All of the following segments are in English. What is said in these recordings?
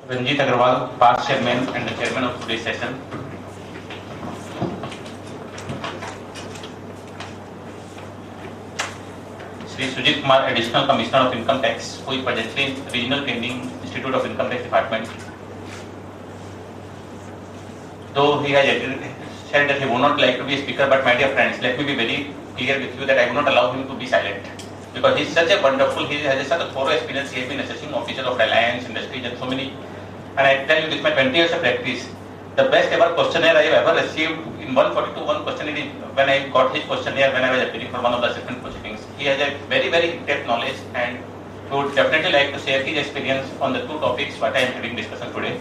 Ranjit Agarwal, past chairman and the chairman of today's session. Sri Sujit Kumar, Additional Commissioner of Income Tax, who is presently in Regional Training Institute of Income Tax Department. Though he has said that he would not like to be a speaker, but my dear friends, let me be very clear with you that I will not allow him to be silent. Because he is such a wonderful, he has such a thorough experience, he has been assessing officer of Reliance Industries and so many. And I tell you, with my 20 years of practice, the best ever questionnaire I have ever received in 142 one questionnaire when I got his questionnaire when I was appearing for one of the assessment proceedings. He has a very, very in-depth knowledge and would definitely like to share his experience on the two topics what I am having discussion today.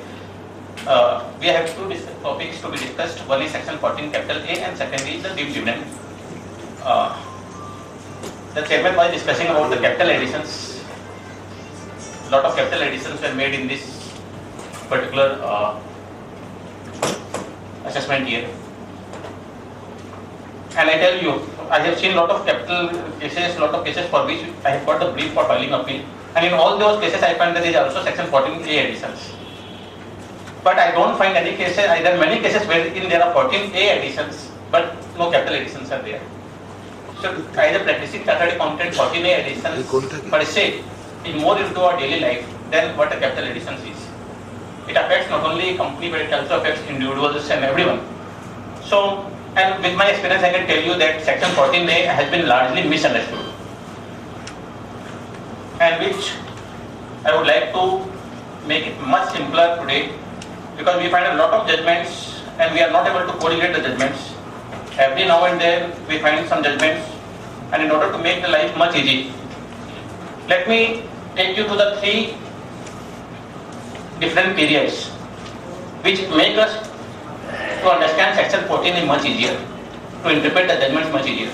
We have two topics to be discussed. One is section 14 capital A and second is the deemed dividend. The chairman was discussing about the capital additions. A lot of capital additions were made in this particular assessment year. And I tell you, I have seen a lot of capital cases, lot of cases for which I have got the brief for filing appeal. And in all those cases, I find that there is also section 14A additions. But I don't find any cases, there are many cases wherein there are 14A additions, but no capital additions are there. So, as a practicing chartered accountant, 14A additions per se is more into our daily life than what a capital additions is. It affects not only company, but it also affects individuals and everyone. So, and with my experience, I can tell you that section 14A has been largely misunderstood, and which I would like to make it much simpler today, because we find a lot of judgments and we are not able to correlate the judgments. Every now and then we find some judgments, and in order to make the life much easy, let me take you to the three different periods which make us to understand section 14 is much easier, to interpret the judgments much easier.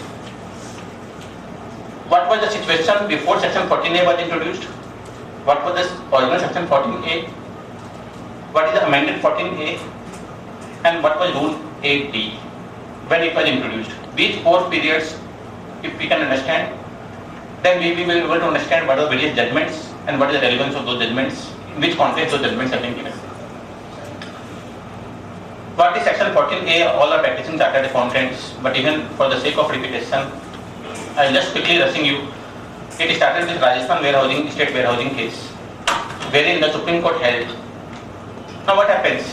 What was the situation before section 14A was introduced? What was the original section 14A? What is the amended 14A? And what was rule 8D when it was introduced? These four periods, if we can understand, then we will be able to understand what are the various judgments and what is the relevance of those judgments, in which context those judgments have been given. What is section 14A? All are practicing chartered accountants, but even for the sake of repetition, I will just quickly rushing you. It started with Rajasthan state warehousing case, wherein the Supreme Court held. Now what happens?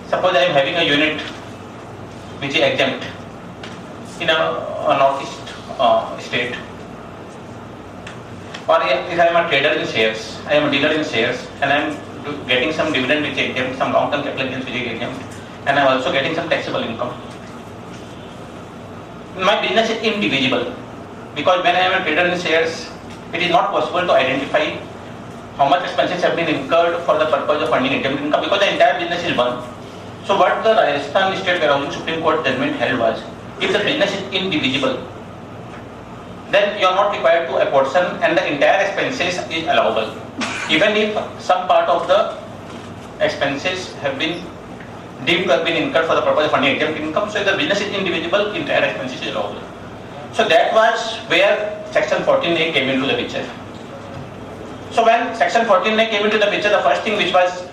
Suppose I am having a unit which is exempt in a northeast state, or if I am a trader in shares, I am a dealer in shares, and I am getting some dividend which is exempt, some long-term capital gains which is exempt, and I am also getting some taxable income. My business is indivisible, because when I am a trader in shares, it is not possible to identify how much expenses have been incurred for the purpose of earning exempt income, because the entire business is one. So what the Rajasthan State Warehousing Supreme Court judgment held was, if the business is indivisible, then you are not required to apportion and the entire expenses is allowable. Even if some part of the expenses have been deemed to have been incurred for the purpose of earning exempt income, so if the business is indivisible, entire expenses is allowable. So that was where section 14A came into the picture. So when section 14A came into the picture, the first thing which was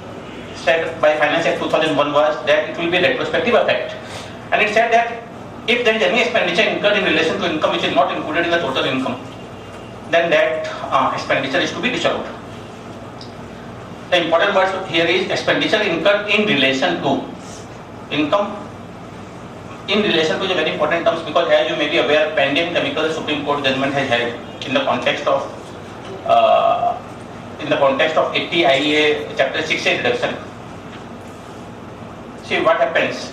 said by Finance Act 2001 was that it will be retrospective effect. And it said that if there is any expenditure incurred in relation to income which is not included in the total income, then that expenditure is to be disallowed. The important word here is expenditure incurred in relation to income. In relation to is a very important term, because as you may be aware, Pandian Chemical Supreme Court judgment has held in the context of 80 IEA chapter 6A reduction. See what happens.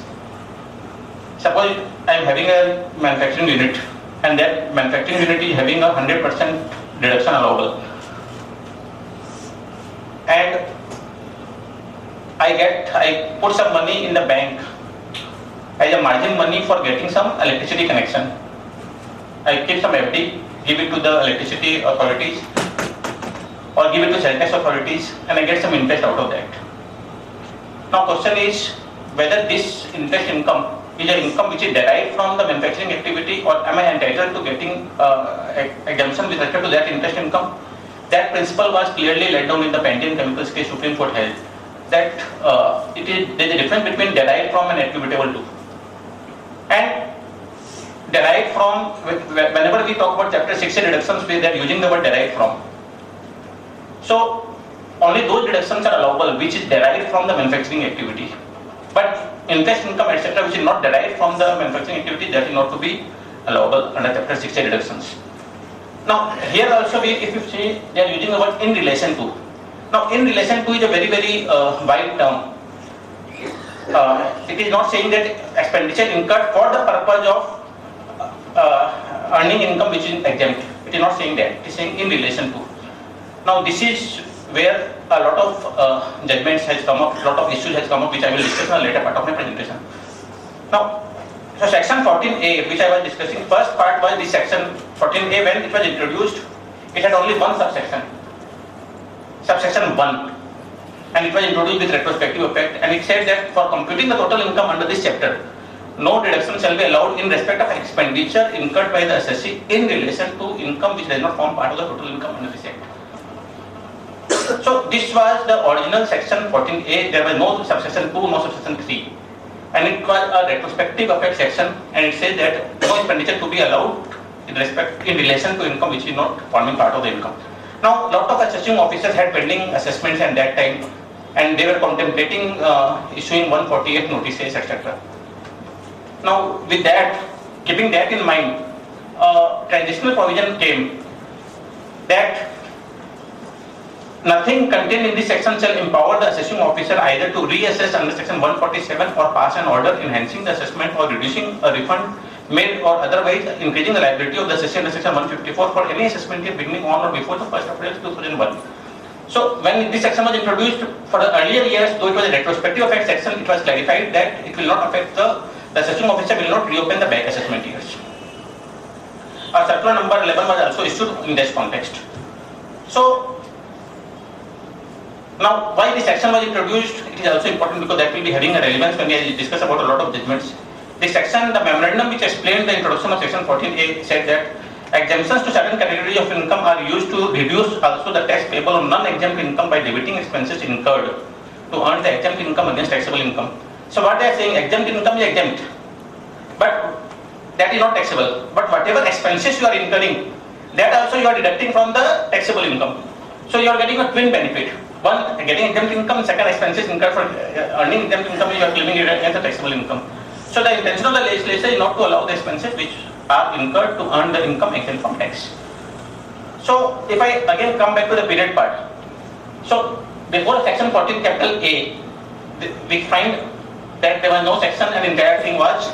Suppose I am having a manufacturing unit, and that manufacturing unit is having a 100% deduction allowable, and I put some money in the bank as a margin money for getting some electricity connection. I keep some FD, give it to the electricity authorities or give it to cell tax authorities, and I get some interest out of that. Now question is whether this interest income is an income which is derived from the manufacturing activity, or am I entitled to getting exemption with respect to that interest income? That principle was clearly laid down in the Pandian Chemicals case Supreme Supreme Court held that there is a difference between derived from and attributable to. And derived from, whenever we talk about chapter 6A deductions, we are using the word derived from. So only those deductions are allowable which is derived from the manufacturing activity. But interest, income, etc., which is not derived from the manufacturing activity, that is not to be allowable under chapter 6A deductions. Now here also if you see, they are using the word in relation to. Now in relation to is a very wide term. It is not saying that expenditure incurred for the purpose of earning income which is exempt. It is not saying that. It is saying in relation to. Now this is where a lot of judgments has come up, a lot of issues has come up, which I will discuss in a later part of my presentation. Now, so section 14A, which I was discussing, first part was this section 14A. When it was introduced, it had only one subsection, subsection 1, and it was introduced with retrospective effect, and it said that for computing the total income under this chapter, no deduction shall be allowed in respect of expenditure incurred by the assessee in relation to income which does not form part of the total income under this act. So this was the original section 14A. There was no subsection 2, no subsection 3, and it was a retrospective effect section, and it says that no expenditure to be allowed in relation to income which is not forming part of the income. Now, lot of assessing officers had pending assessments at that time, and they were contemplating issuing 148 notices, etc. Now, with that, keeping that in mind, transitional provision came that nothing contained in this section shall empower the assessing officer either to reassess under section 147 or pass an order enhancing the assessment or reducing a refund made or otherwise increasing the liability of the assessee under section 154 for any assessment year beginning on or before the 1st April 2001. So when this section was introduced for the earlier years, though it was a retrospective effect section, it was clarified that it will not affect the assessing officer will not reopen the back assessment years. A circular number 11 was also issued in this context. So now, why this section was introduced, it is also important because that will be having a relevance when we discuss about a lot of judgments. This section, the memorandum which explained the introduction of section 14A said that exemptions to certain categories of income are used to reduce also the tax payable on non-exempt income by debiting expenses incurred to earn the exempt income against taxable income. So what they are saying, exempt income is exempt, but that is not taxable. But whatever expenses you are incurring, that also you are deducting from the taxable income. So you are getting a twin benefit. One, getting exempt income, second, expenses incurred for earning exempt income, you are claiming it against the taxable income. So the intention of the legislation is not to allow the expenses which are incurred to earn the income exempt from tax. So if I again come back to the period part. So before section 14 capital A, we find that there was no section and entire thing was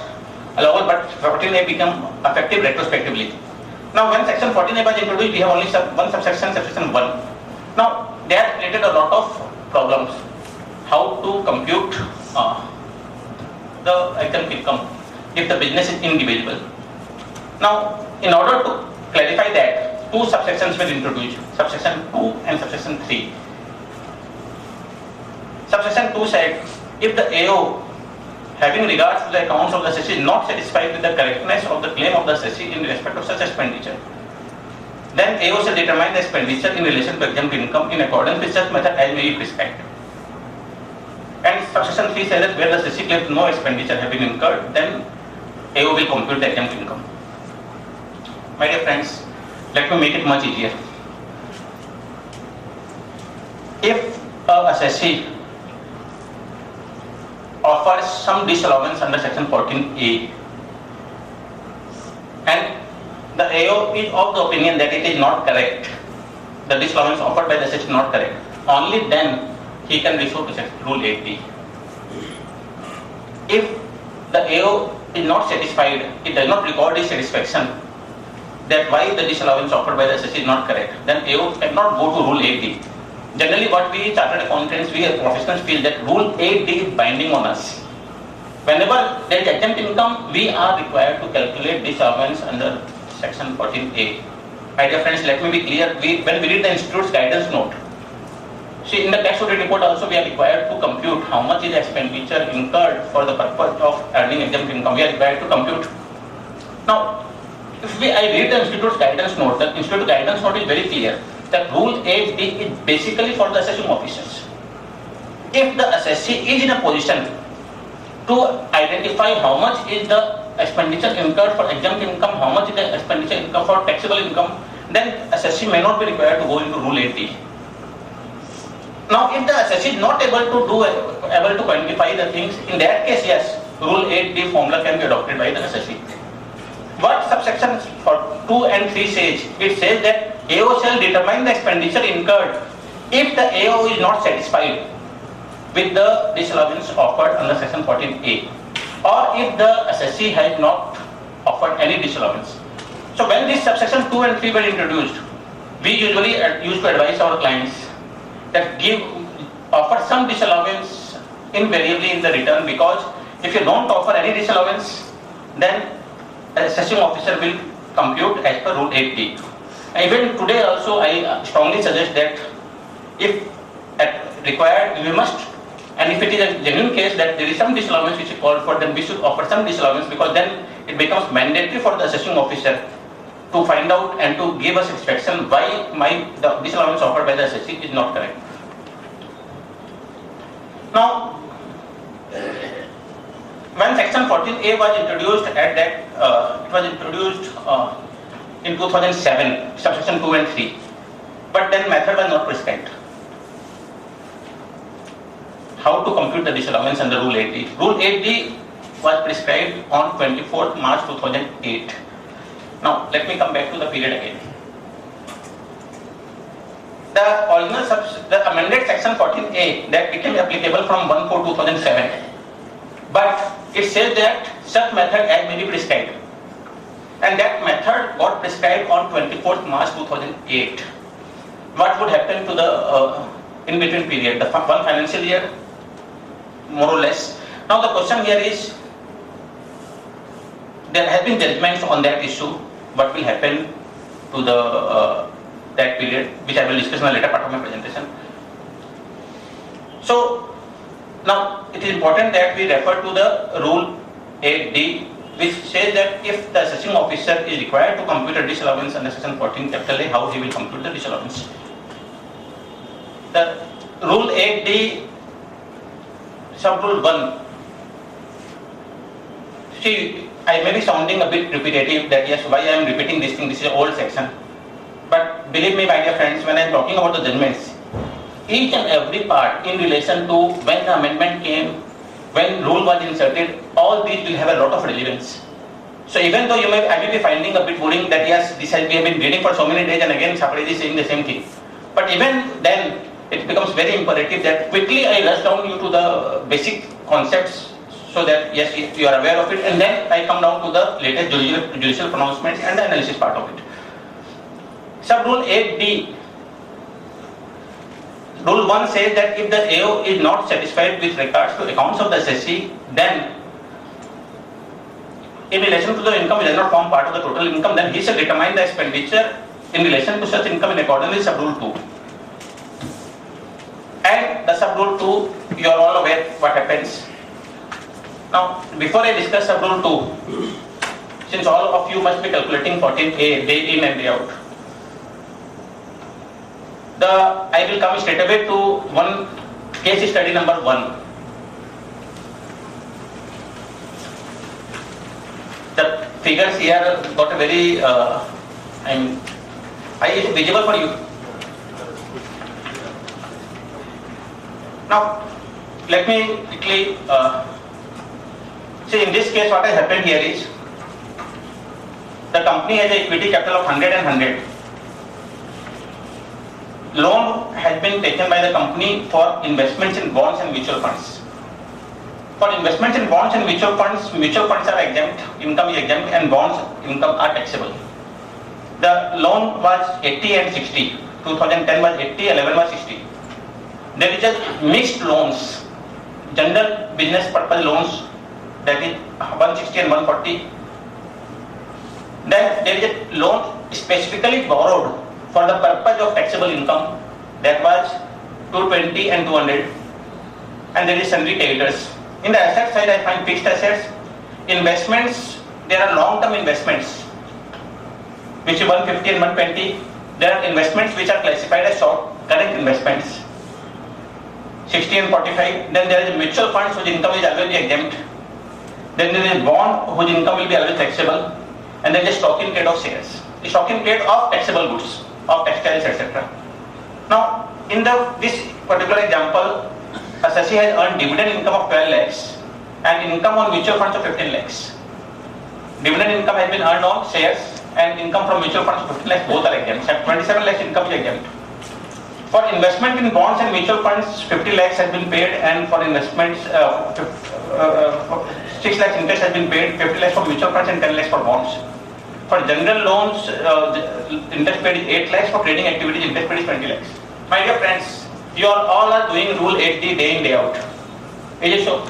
allowable, but 14A became effective retrospectively. Now when section 14A was introduced, we have only one subsection, subsection 1. Now that created a lot of problems. How to compute the exempt income if the business is indivisible. Now, in order to clarify that, two subsections were introduced, subsection 2 and subsection 3. Subsection 2 said, if the AO having regards to the accounts of the assessee is not satisfied with the correctness of the claim of the assessee in respect of such expenditure, then AO shall determine the expenditure in relation to exempt income in accordance with such method as may be prescribed. And subsection 3 says that where the assessee claims no expenditure have been incurred, then AO will compute the exempt income. My dear friends, let me make it much easier. If a assessee offers some disallowance under section 14A and the AO is of the opinion that it is not correct, the disallowance offered by the assessee is not correct, only then he can resort to rule 8D. If the AO is not satisfied, it does not record his satisfaction that why the disallowance offered by the assessee is not correct, then AO cannot go to rule 8D. Generally what we chartered accountants, we as professionals feel that rule 8D is binding on us. Whenever there is exempt income, we are required to calculate disallowance under section 14A. My dear friends, let me be clear, when we read the institute's guidance note, see in the tax audit report also we are required to compute how much is expenditure incurred for the purpose of earning exempt income. We are required to compute. Now, if I read the institute's guidance note, the institute guidance note is very clear that rule 8D is basically for the assessing officers. if the assessee is in a position to identify how much is the expenditure incurred for exempt income, how much is the expenditure incurred for taxable income, then assessee may not be required to go into Rule 8D. Now, if the assessee is not able to quantify the things, in that case, yes, Rule 8D formula can be adopted by the assessee. What subsections 2 and 3 says? It says that AO shall determine the expenditure incurred if the AO is not satisfied with the disallowance offered under section 14A, or if the assessee has not offered any disallowance. So when this subsection 2 and 3 were introduced, we usually used to advise our clients that offer some disallowance invariably in the return, because if you don't offer any disallowance, then the assessing officer will compute as per Rule 8D. Even today also, I strongly suggest that if required, we must, and if it is a genuine case that there is some disallowance which is called for, then we should offer some disallowance, because then it becomes mandatory for the assessing officer to find out and to give a satisfaction why the disallowance offered by the assessee is not correct. Now, when section 14A was introduced, it was introduced in 2007, subsection 2 and 3, but then method was not prescribed. How to compute the disallowance under Rule 8D? Rule 8D was prescribed on 24th March 2008. Now, let me come back to the period again. The amended section 14A that became applicable from 1/4/2007, but it says that such method as may be prescribed, and that method got prescribed on 24th March 2008. What would happen to the in between period, the one financial year, more or less? Now the question here is, there has been judgments on that issue. What will happen to the that period, which I will discuss in the later part of my presentation. So now it is important that we refer to the Rule 8D, which says that if the assessing officer is required to compute a disallowance under section 14 capital A, how he will compute the disallowance. The Rule 8D, sub-rule 1. See, I may be sounding a bit repetitive, that yes, why I am repeating this thing, this is an old section. But believe me, my dear friends, when I am talking about the judgments, each and every part in relation to when the amendment came, when rule was inserted, all these will have a lot of relevance. So even though I may be finding a bit boring that yes, we have been reading for so many days and again Sapariji is saying the same thing. But even then, it becomes very imperative that quickly I rush down you to the basic concepts, so that yes, you are aware of it, and then I come down to the latest judicial pronouncements and the analysis part of it. Sub-rule 8D, Rule 1 says that if the AO is not satisfied with regards to accounts of the assessee, then in relation to the income which does not form part of the total income, then he shall determine the expenditure in relation to such income in accordance with Sub-rule 2. And the Sub-rule 2, you are all aware what happens. Now, before I discuss Sub-rule 2, since all of you must be calculating 14A day in and day out, I will come straight away to one case study number 1. The figures here got a very, is it visible for you? Now, let me quickly see, in this case what has happened here is, the company has an equity capital of 100 and 100. Loan has been taken by the company for investments in bonds and mutual funds. For investments in bonds and mutual funds are exempt, income is exempt, and bonds income are taxable. The loan was 80 and 60. 2010 was 80, 11 was 60. There is a mixed loans, general business purpose loans, that is 160 and 140. Then there is a loan specifically borrowed for the purpose of taxable income, that was 220 and 200, and there is sundry creditors. In the asset side, I find fixed assets, investments. There are long-term investments, which is 150 and 120. There are investments which are classified as short current investments. 60 and 45. Then there is mutual funds whose income is always exempt. Then there is bond whose income will be always taxable. And then the stock in trade of shares. The stock in trade of taxable goods, of textiles, etc. Now, in this particular example, a Shashi has earned dividend income of 12 lakhs and income on mutual funds of 15 lakhs. Dividend income has been earned on shares and income from mutual funds of 15 lakhs, both are exempt. 27 lakhs income is exempt. For investment in bonds and mutual funds, 50 lakhs has been paid, and for investments, 6 lakhs interest has been paid, 50 lakhs for mutual funds and 10 lakhs for bonds. For general loans, interest paid is 8 lakhs, for trading activities, interest paid is 20 lakhs. My dear friends, you all are doing Rule 8D day in, day out. Is it so?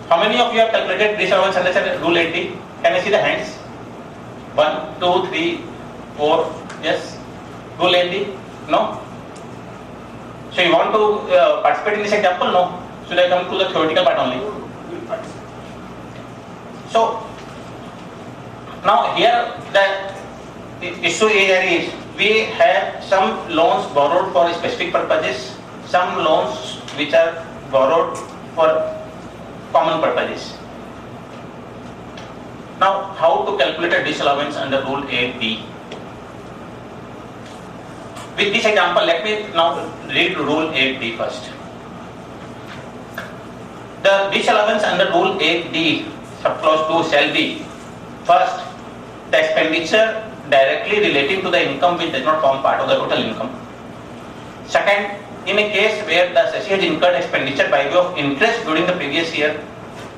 How many of you have calculated disallowance under Rule 8D? Can I see the hands? 1, 2, 3, 4, yes. Rule 8D? No? So you want to participate in this example? No. Should I come to the theoretical part only? So now here the issue is we have some loans borrowed for specific purposes, some loans which are borrowed for common purposes. Now how to calculate a disallowance under Rule 8D? With this example, let me now read Rule 8D first. The disallowance under Rule 8D, subclause 2 shall be: first, the expenditure directly relating to the income which does not form part of the total income. Second, in a case where the Shashi has incurred expenditure by way of interest during the previous year,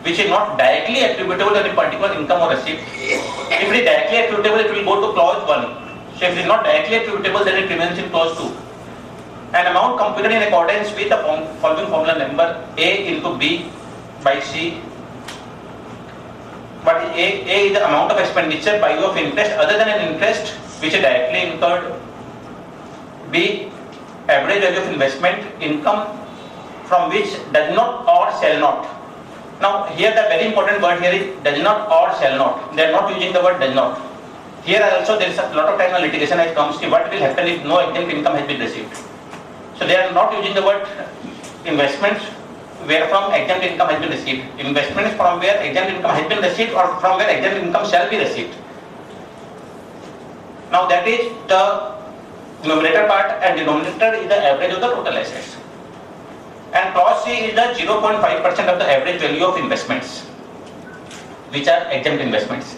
which is not directly attributable to any particular income or receipt. If it is directly attributable, it will go to clause 1. So if it is not directly attributable, then it remains in clause 2. An amount computed in accordance with the following formula number: A into B by C. But A is the amount of expenditure by way of interest other than an interest which is directly incurred. B, average value of investment income from which does not or shall not. Now here the very important word here is does not or shall not. They are not using the word does not. Here also there is a lot of time litigation has comes to what will happen if no exempt income has been received. So they are not using the word investments where from exempt income has been received. Investments from where exempt income has been received or from where exempt income shall be received. Now that is the numerator part, and denominator is the average of the total assets. And clause C is the 0.5% of the average value of investments which are exempt investments.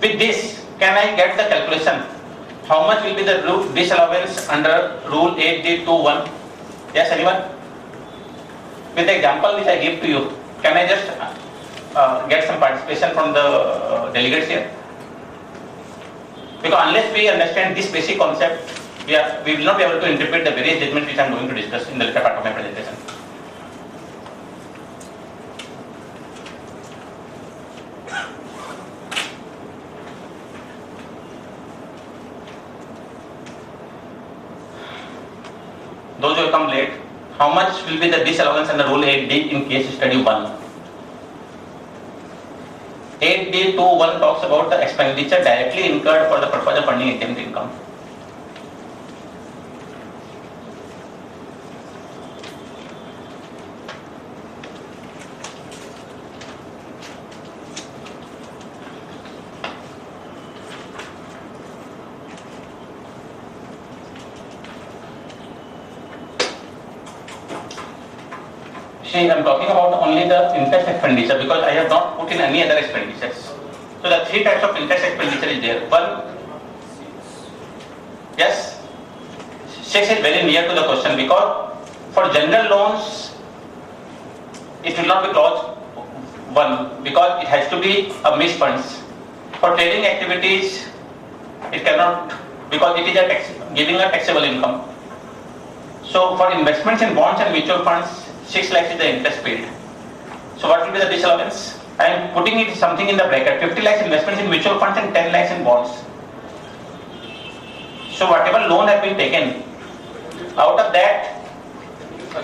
With this, can I get the calculation? How much will be the disallowance under Rule 8D21? Yes, anyone? With the example which I give to you, can I just get some participation from the delegates here? Because unless we understand this basic concept, we will not be able to interpret the various judgments which I am going to discuss in the later part of my presentation. Those who have come late, how much will be the disallowance under Rule 8D in case study 1? 8D21 talks about the expenditure directly incurred for the purpose of earning exempt income. See, I am talking about only the interest expenditure because I have not put in any other expenditures. So the 3 types of interest expenditure is there. 1, yes, 6 is very near to the question because for general loans it will not be clause 1 because it has to be a mixed funds. For trading activities it cannot because it is a giving a taxable income. So for investments in bonds and mutual funds, 6 lakhs is the interest paid. So what will be the disallowance? I am putting it something in the bracket. 50 lakhs investments in mutual funds and 10 lakhs in bonds. So whatever loan has been taken, out of that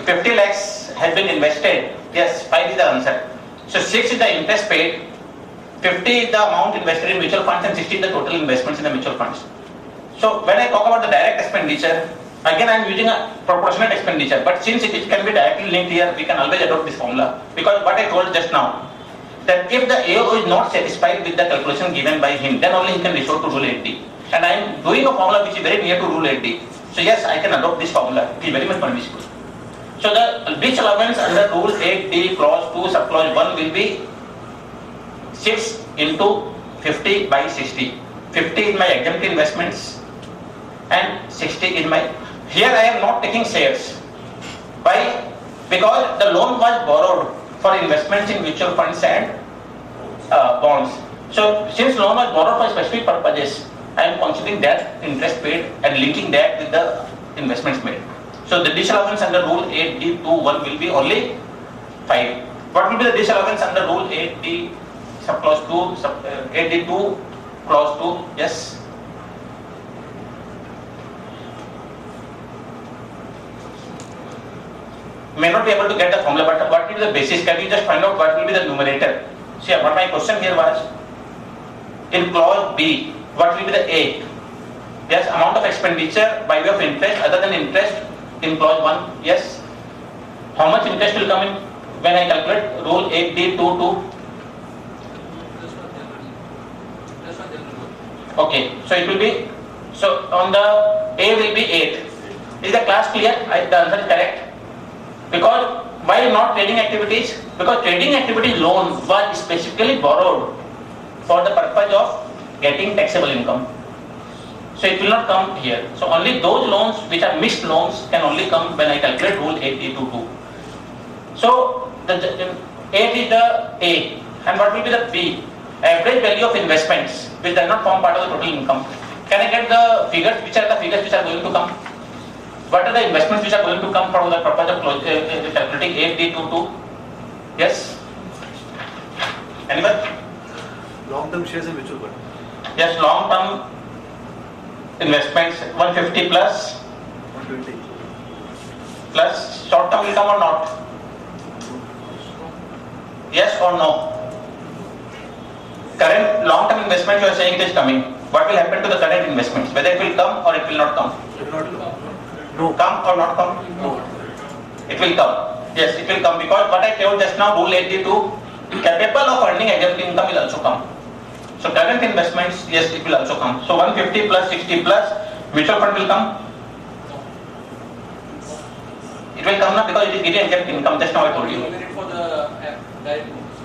50 lakhs has been invested. Yes, 5 is the answer. So 6 is the interest paid, 50 is the amount invested in mutual funds and 60 is the total investments in the mutual funds. So when I talk about the direct expenditure, Again, I am using a proportionate expenditure, but since it can be directly linked here, we can always adopt this formula, because what I told just now, that if the AO is not satisfied with the calculation given by him, then only he can resort to rule 8D. And I am doing a formula which is very near to rule 8D. So yes, I can adopt this formula. It is very much permissible. So the disallowance under rule 8D clause 2 subclause 1 will be 6 into 50 by 60. 50 is my exempt investments and 60 is my... Here I am not taking shares. Why? Because the loan was borrowed for investments in mutual funds and bonds. So since loan was borrowed for specific purposes, I am considering that interest paid and linking that with the investments made. So the disallowance under rule 8D21 will be only 5. What will be the disallowance under rule 8D subclause 2, 8D2 clause 2? Yes. May not be able to get the formula, but what will be the basis? Can you just find out what will be the numerator? See, what my question here was, in clause B, what will be the A? Yes, amount of expenditure by way of interest other than interest in clause 1. Yes. How much interest will come in when I calculate rule 8D22? Okay, so it will be, so on the A will be 8. Is the class clear? The answer is correct. Because why not trading activities? Because trading activities loan was specifically borrowed for the purpose of getting taxable income. So it will not come here. So only those loans which are mixed loans can only come when I calculate rule 8D22. So the 8 is the A, and what will be the B? Average value of investments which does not form part of the total income. Can I get the figures? Which are the figures which are going to come? What are the investments which are going to come for the purpose of calculating 8D22? Yes? Anyone? Long-term shares and mutual fund. Yes, long-term investments 150 plus 120. Plus short-term income or not? Yes or no? Current long-term investment you are saying it is coming. What will happen to the current investments? Whether it will come or it will not come? It will not come. No. Come or not come? No. It will come. Yes, it will come, because what I told just now, rule 82, capable of earning exempt income will also come. So current investments, yes, it will also come. So 150 plus 60 plus mutual fund will come. It will come now because it is giving exempt income. Just now I told you. For the direct loans,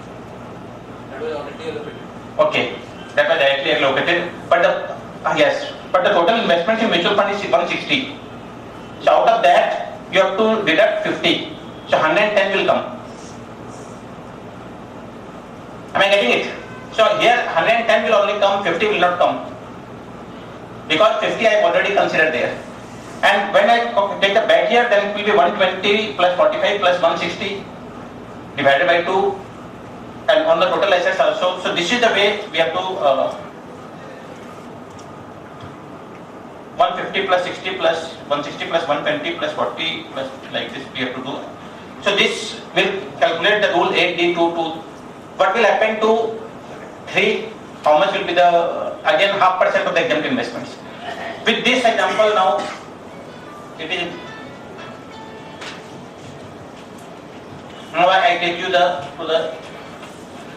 that was already allocated. Okay, that was directly allocated. But the yes, but the total investment in mutual fund is 160. So out of that, you have to deduct 50. So 110 will come. Am I getting it? So here 110 will only come, 50 will not come. Because 50 I have already considered there. And when I take the back here, then it will be 120 plus 45 plus 160 divided by 2. And on the total assets also. So this is the way we have to 150 plus 60 plus 160 plus 120 plus 40 plus like this we have to do. So this will calculate the rule 8D22. What will happen to 3? How much will be the, again 0.5% of the exempt investments. With this example now, it is, now I take you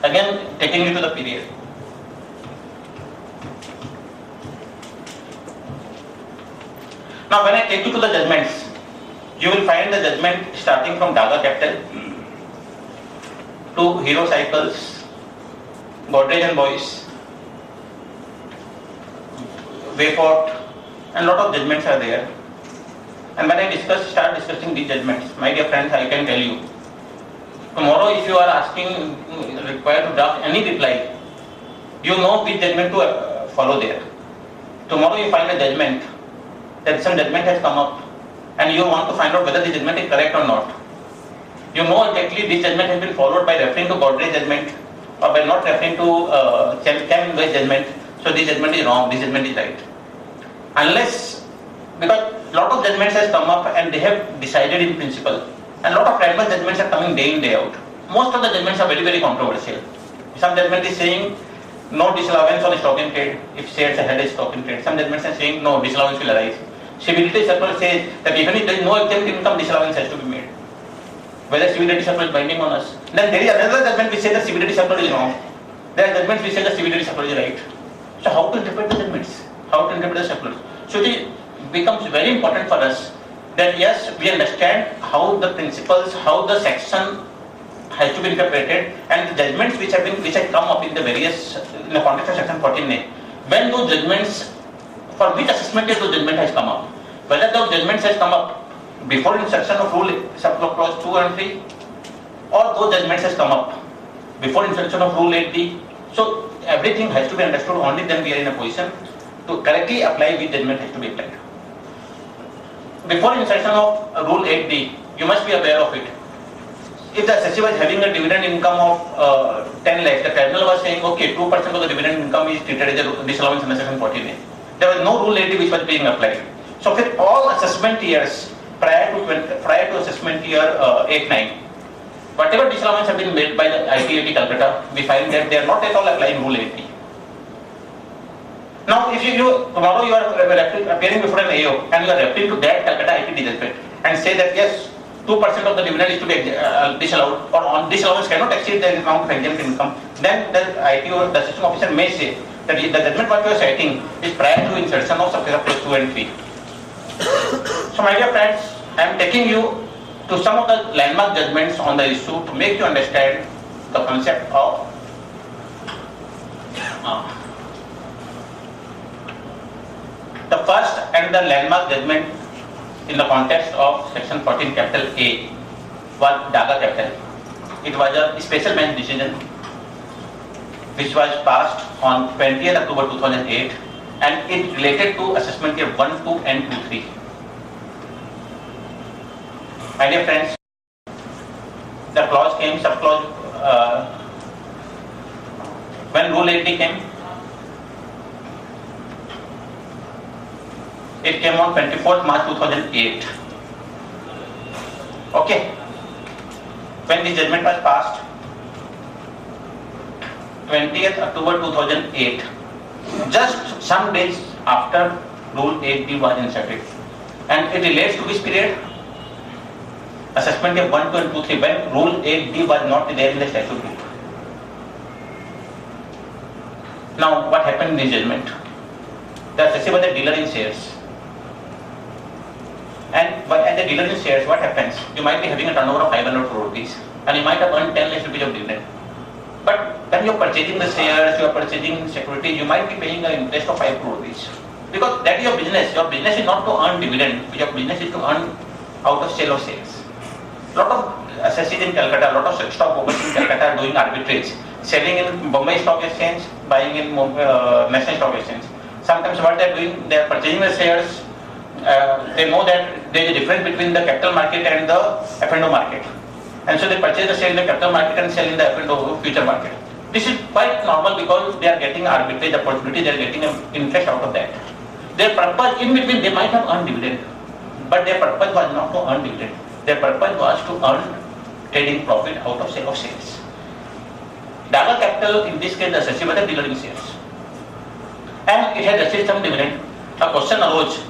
again taking you to the period. Now when I take you to the judgments, you will find the judgment starting from Daga Capital to Hero Cycles, Godrej and Boyce, Wayport, and lot of judgments are there. And when I start discussing these judgments, my dear friends, I can tell you, tomorrow if you are asking, required to draft any reply, you know which judgment to follow there. Tomorrow you find a judgment, that some judgment has come up, and you want to find out whether the judgment is correct or not. You know exactly this judgment has been followed by referring to Godrej judgment, or by not referring to Chem Invoice judgment. So this judgment is wrong, this judgment is right. Unless, because lot of judgments has come up and they have decided in principle, and lot of tribal judgments are coming day in day out. Most of the judgments are very, very controversial. Some judgment is saying no disallowance on stock in trade if shares ahead is stock in trade. Some judgments are saying no disallowance will arise. CBDT circular says that even if there is no exempt income, disallowance has to be made. Whether CBDT circular is binding on us. Then there is another judgment which says the CBDT circular is wrong. There are judgments which say the CBDT circular is right. So how to interpret the judgments? How to interpret the circulars? So it becomes very important for us that yes, we understand how the principles, how the section has to be interpreted, and the judgments which have come up in the various, in the context of section 14A. When those judgments, for which assessment year those judgment has come up, whether those judgments has come up before insertion of rule subclause 2 and 3, or those judgments has come up before insertion of rule 8D. So everything has to be understood, only then we are in a position to correctly apply which judgment has to be applied. Before insertion of rule 8D, you must be aware of it. If the assessee was having a dividend income of 10 lakhs, the tribunal was saying, okay, 2% of the dividend income is treated as a disallowance under section 14A. There was no rule 8D which was being applied. So for all assessment years prior to assessment year 8-9, whatever disallowance have been made by the ITAT Calcutta, we find that they are not at all applying rule 8D. Now, if tomorrow you are appearing before an AO and you are referring to that Calcutta ITAT judgment and say that yes, 2% of the dividend is to be disallowed, or on disallowance cannot exceed the amount of exempt income, then the ITO, the system officer may say that the judgment what you are citing is prior to insertion of subclause 2 and 3. So my dear friends, I am taking you to some of the landmark judgments on the issue to make you understand the concept of the first and the landmark judgment in the context of section 14 capital A was Daga capital. It was a special bench decision which was passed on 20th October 2008, and it related to assessment year 1, 2 and 2, 3. My dear friends, the clause came, subclause, when rule 8D came, it came on 24th March 2008. Okay. When the judgment was passed, 20th October 2008, just some days after rule 8D was inserted. And it relates to which period? Assessment year 1, 2 and 2, 3, when rule 8D was not there in the statute book. Now, what happened in this judgment? The assessee was a dealer in shares. And as a dealer in shares, what happens? You might be having a turnover of 500 crore rupees and you might have earned 10 lakh rupees of dividend. But when you are purchasing the shares, you are purchasing securities, you might be paying an interest of 5 crore rupees. Because that is your business. Your business is not to earn dividend, your business is to earn out of sale of shares. Lot of assessees in Calcutta, lot of stock brokers in Calcutta are doing arbitrage, selling in Bombay Stock Exchange, buying in National Stock Exchange. Sometimes what they are doing, they are purchasing the shares. They know that there is a difference between the capital market and the F&O market, and so they purchase the share in the capital market and sell in the F&O future market. This is quite normal because they are getting arbitrage opportunity, they are getting an interest out of that. Their purpose, in between, they might have earned dividend, but their purpose was not to earn dividend. Their purpose was to earn trading profit out of sale of shares. Daga Capital, in this case, the assessee was a dealer in shares, and it had received some dividend. A question arose.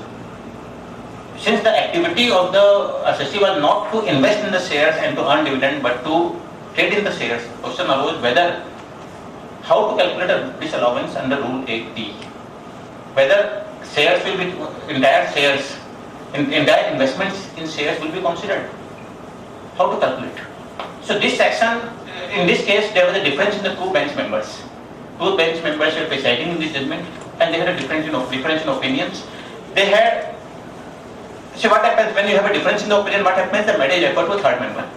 Since the activity of the assessee was not to invest in the shares and to earn dividend but to trade in the shares, question arose whether how to calculate a disallowance under rule 8D. Whether shares will be, entire shares, entire investments in shares will be considered. How to calculate? So this section, in this case, there was a difference in the two bench members. Two bench members were presiding in this judgment and they had a difference in opinions. They had. So what happens when you have a difference in the opinion? What happens? The matter is referred to a third member.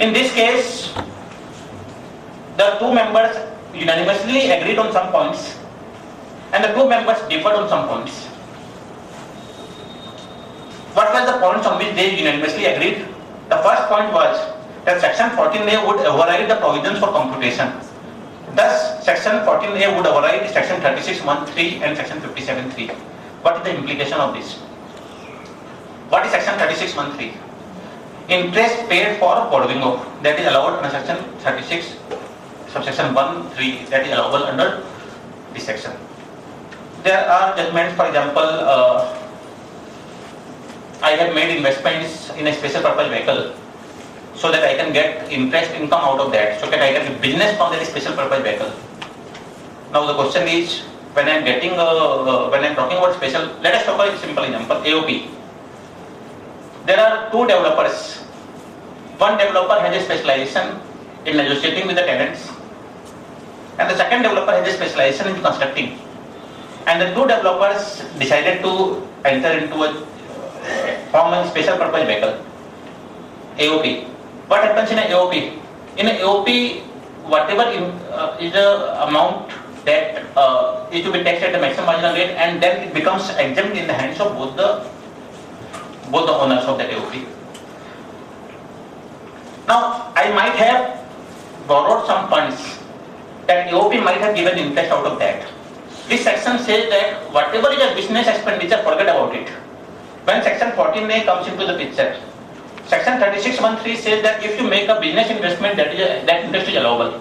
In this case, the two members unanimously agreed on some points, and the two members differed on some points. What were the points on which they unanimously agreed? The first point was that section 14A would override the provisions for computation. Thus, section 14A would override section 36(1)(3) and section 57(3). What is the implication of this? What is section 36(1)(3)? Interest paid for borrowing of, that is allowed under section 36, subsection 1(3), that is allowable under this section. There are judgments, for example, I have made investments in a special purpose vehicle so that I can get interest income out of that, so that I can do business from that special purpose vehicle. Now the question is, when I'm talking about special, let us talk about a simple example, AOP. There are two developers. One developer has a specialization in negotiating with the tenants, and the second developer has a specialization in constructing. And the two developers decided to enter into a form a special purpose vehicle, AOP. What happens in a AOP? In a AOP, whatever is the amount that is to be taxed at the maximum marginal rate, and then it becomes exempt in the hands of both the owners of that AOP. Now, I might have borrowed some funds that AOP might have given interest out of that. This section says that whatever is a business expenditure, forget about it. When section 14A comes into the picture, section 36(1)(3) says that if you make a business investment, that interest is allowable.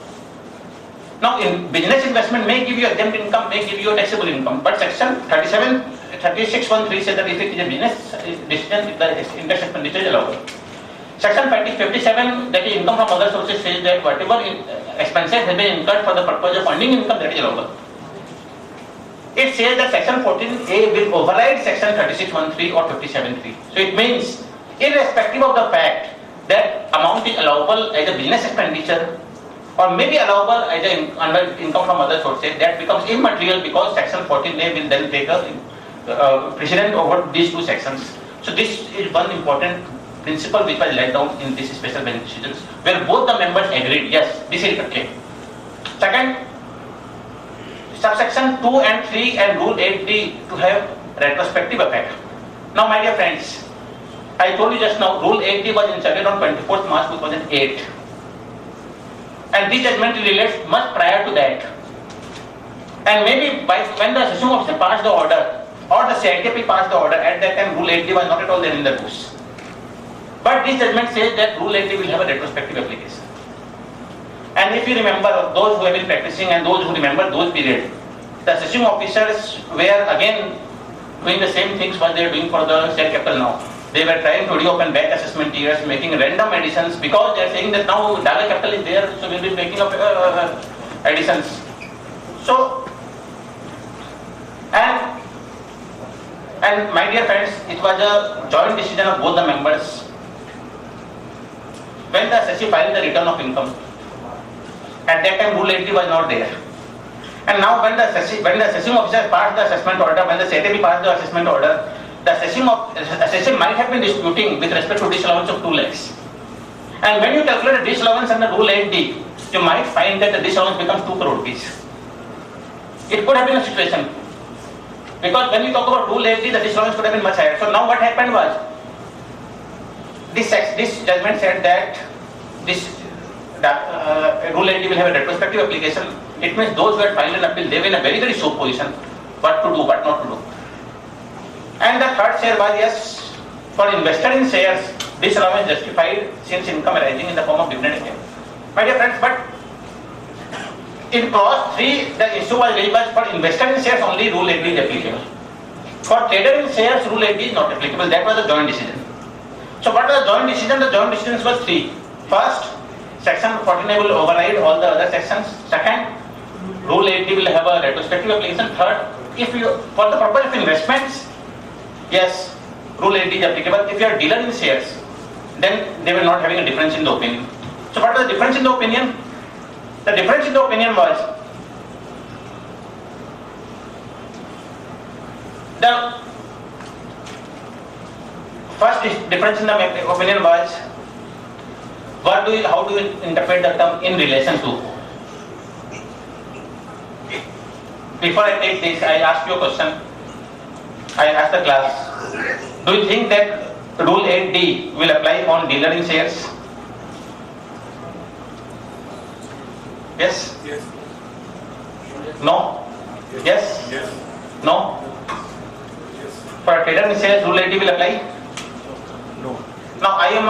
Now, in business investment may give you exempt income, may give you a taxable income, but section 36(1)(3) says that if it is a business decision, the interest expenditure is allowable. Section 57, that is income from other sources, says that whatever expenses have been incurred for the purpose of earning income, that is allowable. It says that section 14A will override section 36(1)(3) or 57(3). So it means, irrespective of the fact that amount is allowable as a business expenditure or may be allowable as under income from other sources, that becomes immaterial because section 14A will then take a precedent over these two sections. So this is one important principle which was laid down in this special bench decisions, where both the members agreed, yes, this is okay. Second, subsection 2 and 3 and rule 8D to have retrospective effect. Now, my dear friends, I told you just now, rule 8D was inserted on 24th March 2008, and this judgment relates much prior to that. And maybe when the assessing officer passed the order or the CITP passed the order, at that time rule 8D was not at all there in the rules. But this judgment says that rule 8D will have a retrospective application. And if you remember, those who have been practicing and those who remember those periods, the assessing officers were again doing the same things what they are doing for the share capital now. They were trying to reopen back assessment years, making random additions, because they are saying that now dollar capital is there, so we will be making up additions. So, and my dear friends, it was a joint decision of both the members. When the assessee filed the return of income, at that time rule 80 was not there. And now when the assessing officer passed the assessment order, when the CITP passed the assessment order, the assessee might have been disputing with respect to disallowance of 2 lakhs. And when you calculate the disallowance under rule 8D, you might find that the disallowance becomes 2 crore rupees. It could have been a situation. Because when you talk about rule 8D, the disallowance could have been much higher. So now what happened was, this judgment said that this rule 8D will have a retrospective application. It means those who had filed an appeal, they were in a very, very soft position. What to do, what not to do. And the third share was, yes, for investor in shares, disallowance justified since income arising in the form of dividend again. My dear friends, but in clause 3, the issue was very much for investor in shares only rule 8D is applicable. For trader in shares, rule 8D is not applicable. That was a joint decision. So what was the joint decision? The joint decisions was 3. First, section 14A will override all the other sections. Second, rule 8D will have a retrospective application. Third, if you, for the purpose of investments, yes, rule 8D is applicable. If you are dealer in shares, then they were not having a difference in the opinion. So what was the difference in the opinion? The difference in the opinion was, the first difference in the opinion was, how do you interpret the term in relation to? Before I take this, I ask you a question. I ask the class, do you think that rule 8D will apply on dealer in shares? Yes? Yes. No? Yes? Yes. No? Yes. For a trader in shares, rule 8D will apply? No. Now I am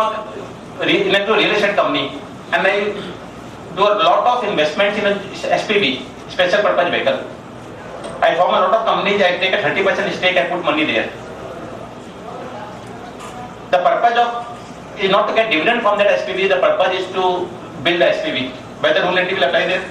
in a real estate company and I do a lot of investments in a SPV, special purpose vehicle. I form a lot of companies, I take a 30% stake, I put money there. The purpose of is not to get dividend from that SPV. The purpose is to build the SPV. Whether rule entity will apply there.